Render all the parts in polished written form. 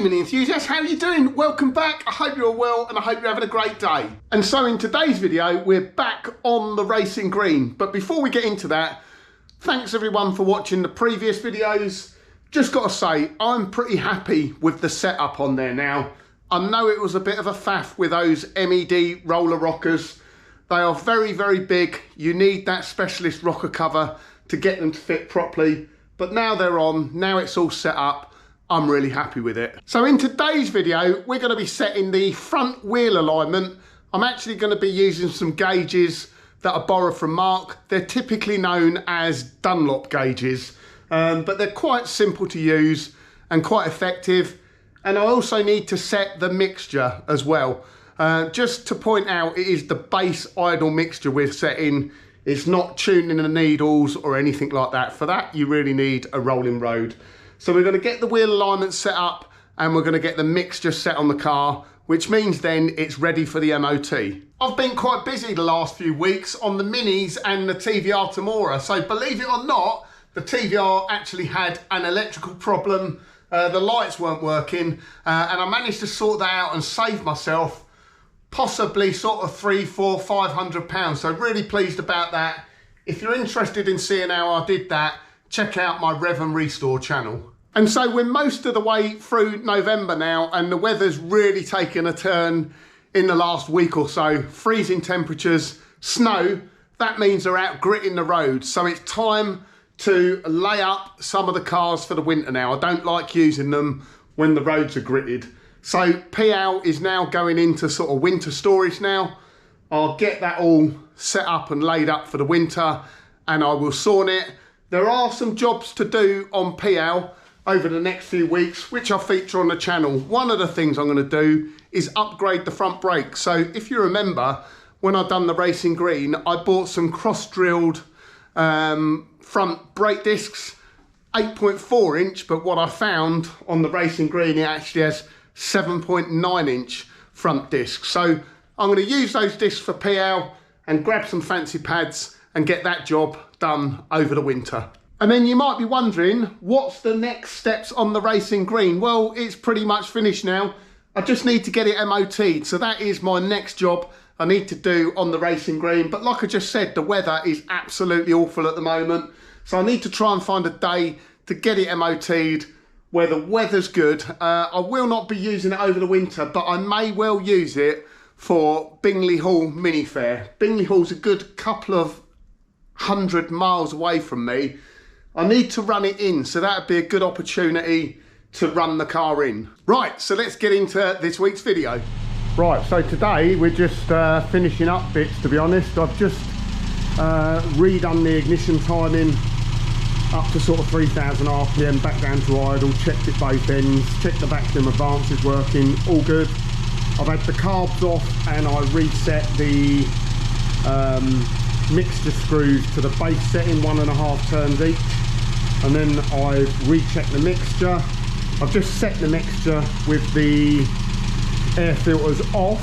Mini enthusiasts, how are you doing? Welcome back. I hope you're well and I hope you're having a great day. And so in today's video, we're back on the Racing Green. But before we get into that, thanks everyone for watching the previous videos. Just got to say, I'm pretty happy with the setup on there now. I know it was a bit of a faff with those MED roller rockers. They are very, very big. You need that specialist rocker cover to get them to fit properly. But now they're on, now it's all set up. I'm really happy with it. So in today's video, we're going to be setting the front wheel alignment. I'm actually going to be using some gauges that I borrowed from Mark. They're typically known as Dunlop gauges, but they're quite simple to use and quite effective. And I also need to set the mixture as well. Just to point out, it is the base idle mixture we're setting. It's not tuning the needles or anything like that. For that, you really need a rolling road. So we're going to get the wheel alignment set up and we're going to get the mixture set on the car, which means then it's ready for the MOT. I've been quite busy the last few weeks on the Minis and the TVR Tamora. So believe it or not, the TVR actually had an electrical problem. The lights weren't working and I managed to sort that out and save myself possibly sort of £300–500. So really pleased about that. If you're interested in seeing how I did that, check out my Rev and Restore channel. And so we're most of the way through November now and the weather's really taken a turn in the last week or so. Freezing temperatures, snow, that means they're out gritting the roads. So it's time to lay up some of the cars for the winter now. I don't like using them when the roads are gritted. So PL is now going into sort of winter storage now. I'll get that all set up and laid up for the winter and I will sawn it. There are some jobs to do on PL over the next few weeks, which I'll feature on the channel. One of the things I'm going to do is upgrade the front brakes. So if you remember, when I've done the Racing Green, I bought some cross-drilled front brake discs, 8.4 inch, but what I found on the Racing Green, it actually has 7.9 inch front discs. So I'm going to use those discs for PL and grab some fancy pads and get that job done over the winter. And then you might be wondering, what's the next steps on the Racing Green? Well, it's pretty much finished now. I just need to get it MOT'd. So that is my next job I need to do on the Racing Green. But like I just said, the weather is absolutely awful at the moment. So I need to try and find a day to get it MOT'd where the weather's good. I will not be using it over the winter, but I may well use it for Bingley Hall mini fair. Bingley Hall's a good couple of 100 miles away from me. I need to run it in, so that'd be a good opportunity to run the car in. Right, so let's get into this week's video. Right, so today we're just finishing up bits, to be honest. I've just redone the ignition timing up to sort of 3000 RPM, back down to idle, checked it both ends, checked the vacuum advance is working, all good. I've had the carbs off and I reset the mixture screws to the base setting, 1.5 turns each, and then I've rechecked the mixture. I've just set the mixture with the air filters off.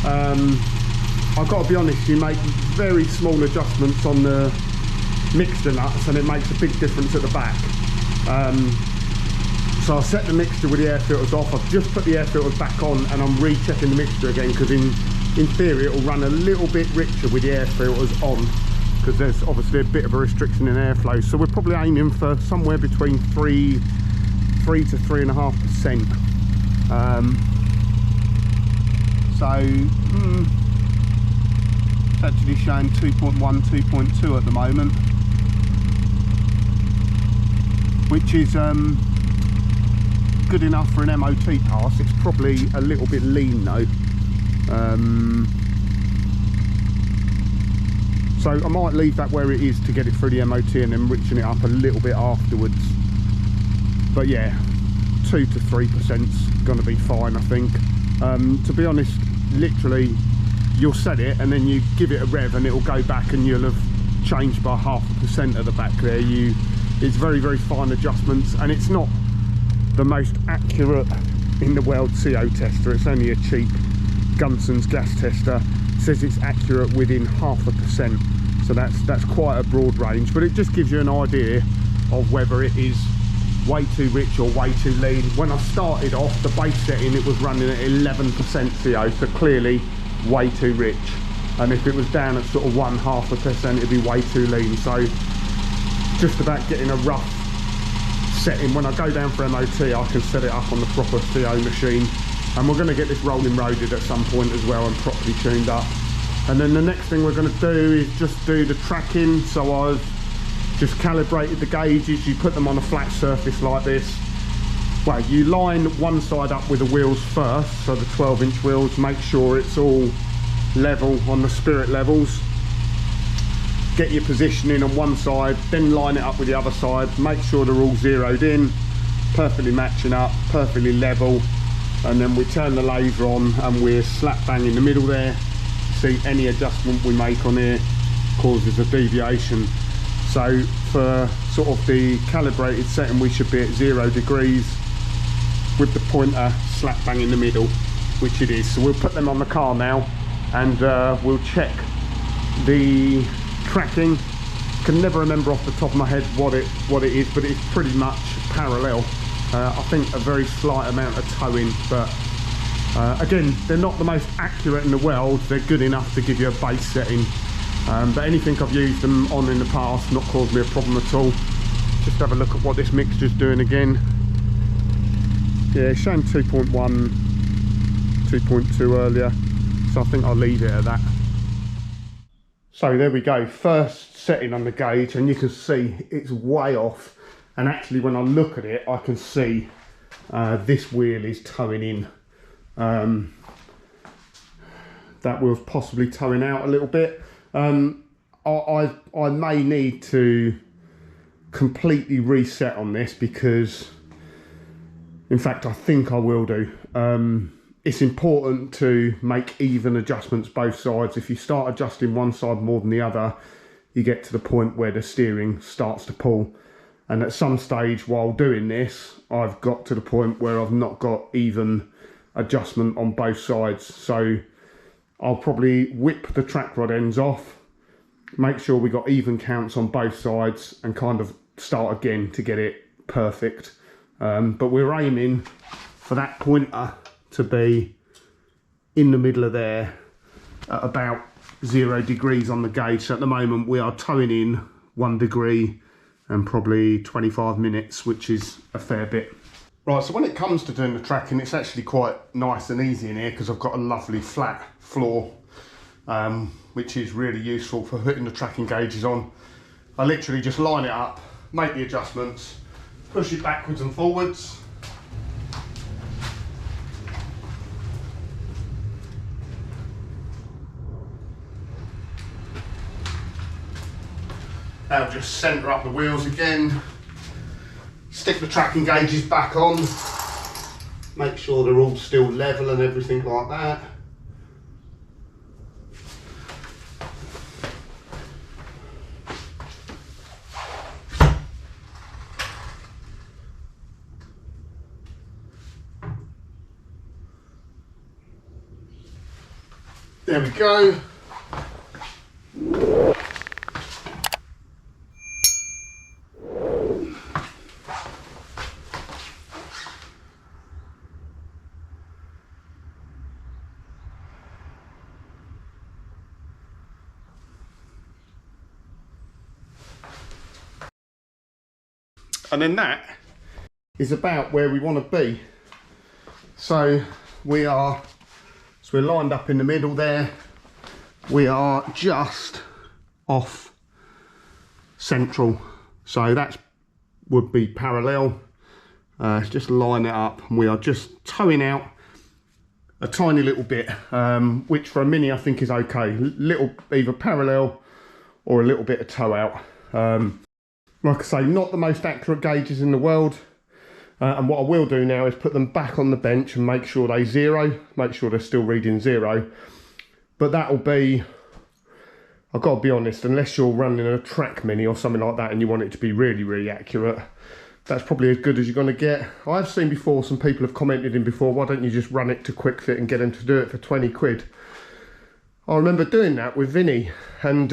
I've got to be honest, you make very small adjustments on the mixture nuts and it makes a big difference at the back. So I set the mixture with the air filters off. I've just put the air filters back on and I'm rechecking the mixture again because in theory it will run a little bit richer with the air filters on because there's obviously a bit of a restriction in airflow. So we're probably aiming for somewhere between 3 to 3.5%. It's actually showing 2.1, 2.2 at the moment, which is good enough for an MOT pass. It's probably a little bit lean though. So I might leave that where it is to get it through the MOT and then richen it up a little bit afterwards. But yeah, 2 to 3% is going to be fine, I think. To be honest, literally, you'll set it and then you give it a rev and it'll go back and you'll have changed by 0.5% at the back there. It's very, very fine adjustments and it's not the most accurate in the world CO tester. It's only a cheap Gunson's gas tester. It says it's accurate within 0.5%, so that's quite a broad range, but it just gives you an idea of whether it is way too rich or way too lean. When I started off, the base setting, it was running at 11% CO, so clearly way too rich. And if it was down at sort of 0.5%, it'd be way too lean. So just about getting a rough setting. When I go down for MOT, I can set it up on the proper CO machine. And we're going to get this rolling roaded at some point as well and properly tuned up. And then the next thing we're going to do is just do the tracking. So I've just calibrated the gauges. You put them on a flat surface like this. Well, you line one side up with the wheels first, so the 12-inch wheels, make sure it's all level on the spirit levels. Get your positioning on one side, then line it up with the other side, make sure they're all zeroed in, perfectly matching up, perfectly level, and then we turn the laser on and we're slap bang in the middle there. See, any adjustment we make on here causes a deviation. So for sort of the calibrated setting, we should be at 0 degrees with the pointer slap bang in the middle, which it is. So we'll put them on the car now and we'll check the tracking. Can never remember off the top of my head what it is, but it's pretty much parallel. I think a very slight amount of towing, but again, they're not the most accurate in the world. They're good enough to give you a base setting. But anything I've used them on in the past, not caused me a problem at all. Just have a look at what this mixture's doing again. Yeah, showing 2.1, 2.2 earlier, so I think I'll leave it at that. So there we go, first setting on the gauge, and you can see it's way off. And actually when I look at it, I can see this wheel is towing in. That wheel's possibly towing out a little bit. I may need to completely reset on this, because in fact I think I will do. It's important to make even adjustments both sides. If you start adjusting one side more than the other, you get to the point where the steering starts to pull. And at some stage while doing this, I've got to the point where I've not got even adjustment on both sides. So I'll probably whip the track rod ends off, make sure we got even counts on both sides, and kind of start again to get it perfect. But we're aiming for that pointer to be in the middle of there at about 0 degrees on the gauge. So at the moment we are towing in 1 degree and probably 25 minutes, which is a fair bit. Right, so when it comes to doing the tracking, it's actually quite nice and easy in here, because I've got a lovely flat floor, which is really useful for putting the tracking gauges on. I literally just line it up, make the adjustments, push it backwards and forwards. Now just centre up the wheels again, stick the tracking gauges back on, make sure they're all still level and everything like that. There we go. And then that is about where we want to be. So we're lined up in the middle there. We are just off central. So that would be parallel. Just line it up. We are just towing out a tiny little bit, which for a Mini I think is okay. Little, either parallel or a little bit of tow out. Like I say, not the most accurate gauges in the world. And what I will do now is put them back on the bench and make sure they zero, make sure they're still reading 0. But that'll be, I've got to be honest, unless you're running a track Mini or something like that and you want it to be really, really accurate, that's probably as good as you're going to get. I've seen before, some people have commented in before, why don't you just run it to Quick Fit and get them to do it for 20 quid? I remember doing that with Vinny, and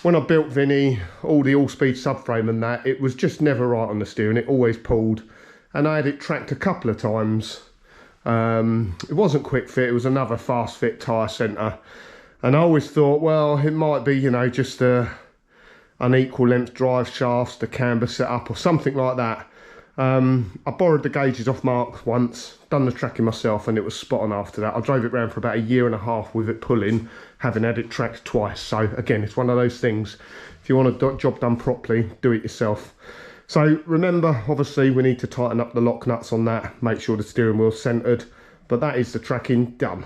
when I built Vinny, all the all-speed subframe and that, it was just never right on the steering. It always pulled, and I had it tracked a couple of times. It wasn't quick fit, it was another fast fit tyre centre, and I always thought, well, it might be, you know, just unequal length drive shafts, the camber set up or something like that. I borrowed the gauges off Mark once, done the tracking myself, and it was spot on after that. I drove it around for about 1.5 years with it pulling, having had it tracked twice. So again, it's one of those things, if you want a job done properly, do it yourself. So remember, obviously we need to tighten up the lock nuts on that, make sure the steering wheel's centered, but that is the tracking done.